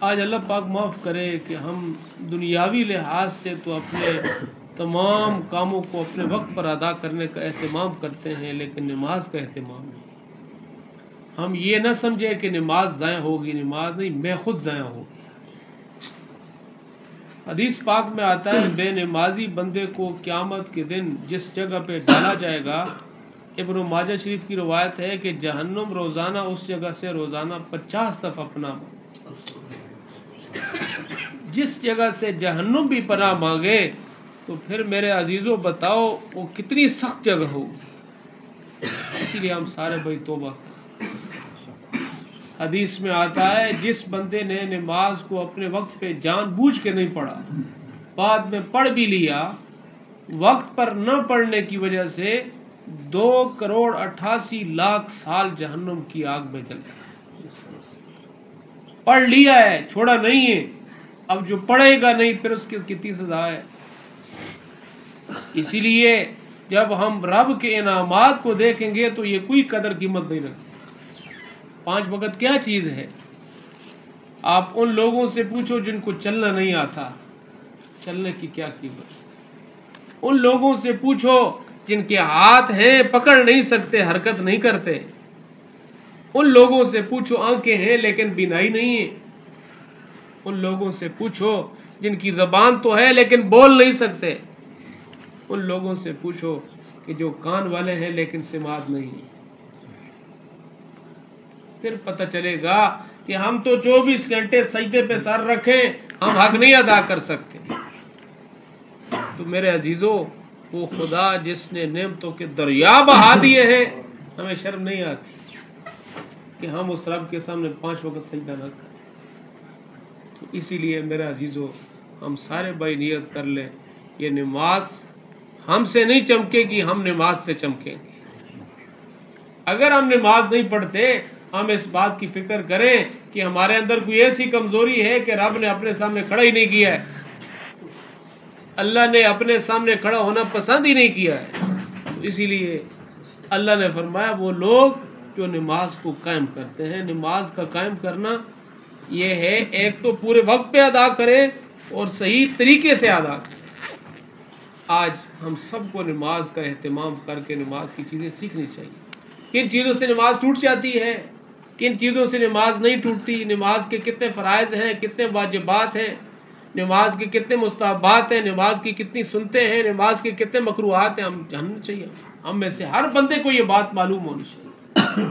آج اللہ پاک معاف کرے کہ ہم دنیاوی لحاظ سے تو اپنے تمام کاموں کو اپنے وقت پر ادا کرنے کا اہتمام کرتے ہیں، لیکن نماز کا اہتمام نہیں۔ ہم یہ نہ سمجھیں کہ نماز ضائع ہوگی، نماز نہیں، میں خود ضائع ہوں۔ حدیث پاک میں آتا ہے بے نمازی بندے کو قیامت کے دن جس جگہ پہ ڈالا جائے گا، ابن ماجہ شریف کی روایت ہے کہ جہنم روزانہ اس جگہ سے روزانہ 50 دفعہ پناہ مانگے۔ جس جگہ سے جہنم بھی پناہ مانگے تو پھر میرے عزیزوں بتاؤ وہ کتنی سخت جگہ ہوگی۔ اسی لیے ہم سارے بھائی توبہ کریں۔ حدیث میں آتا ہے جس بندے نے نماز کو اپنے وقت پہ جان بوجھ کے نہیں پڑھا، بعد میں پڑھ بھی لیا، وقت پر نہ پڑھنے کی وجہ سے 2,88,00,000 سال جہنم کی آگ میں جل گیا۔ پڑھ لیا ہے، چھوڑا نہیں ہے، اب جو پڑھے گا نہیں پھر اس کی کتنی سزا ہے۔ اسی لیے جب ہم رب کے انعامات کو دیکھیں گے تو یہ کوئی قدر قیمت نہیں رکھتے۔ 5 وقت کیا چیز ہے؟ آپ ان لوگوں سے پوچھو جن کو چلنا نہیں آتا، چلنے کی کیا قیمت؟ ان لوگوں سے پوچھو جن کے ہاتھ ہیں پکڑ نہیں سکتے، حرکت نہیں کرتے۔ ان لوگوں سے پوچھو آنکھیں ہیں لیکن بینائی نہیں ہے۔ ان لوگوں سے پوچھو جن کی زبان تو ہے لیکن بول نہیں سکتے۔ ان لوگوں سے پوچھو کہ جو کان والے ہیں لیکن سماعت نہیں ہے۔ پھر پتہ چلے گا کہ ہم تو 24 گھنٹے سجدے پہ سر رکھیں، ہم حق نہیں ادا کر سکتے۔ تو میرے عزیزوں، وہ خدا جس نے نعمتوں کے دریا بہا دیے ہیں، ہمیں شرم نہیں آتی کہ ہم اس رب کے سامنے 5 وقت سجدہ نہ کریں۔ تو اسی لیے میرے عزیزوں، ہم سارے بھائی نیت کر لیں، یہ نماز ہم سے نہیں چمکے گی، ہم نماز سے چمکیں گے۔ اگر ہم نماز نہیں پڑھتے، ہم اس بات کی فکر کریں کہ ہمارے اندر کوئی ایسی کمزوری ہے کہ رب نے اپنے سامنے کھڑا ہی نہیں کیا ہے، اللہ نے اپنے سامنے کھڑا ہونا پسند ہی نہیں کیا ہے۔ تو اسی لیے اللہ نے فرمایا وہ لوگ جو نماز کو قائم کرتے ہیں، نماز کا قائم کرنا یہ ہے ایک تو پورے وقت پہ ادا کریں اور صحیح طریقے سے ادا کریں۔ آج ہم سب کو نماز کا اہتمام کر کے نماز کی چیزیں سیکھنی چاہیے۔ کن چیزوں سے نماز ٹوٹ جاتی ہے، کن چیزوں سے نماز نہیں ٹوٹتی، نماز کے کتنے فرائض ہیں، کتنے واجبات ہیں، نماز کے کتنے مستحبات ہیں، نماز کی کتنی سنتیں ہیں، نماز کے کتنے مکروہات ہیں، ہم جاننا چاہیے۔ ہم میں سے ہر بندے کو یہ بات معلوم ہونی چاہیے۔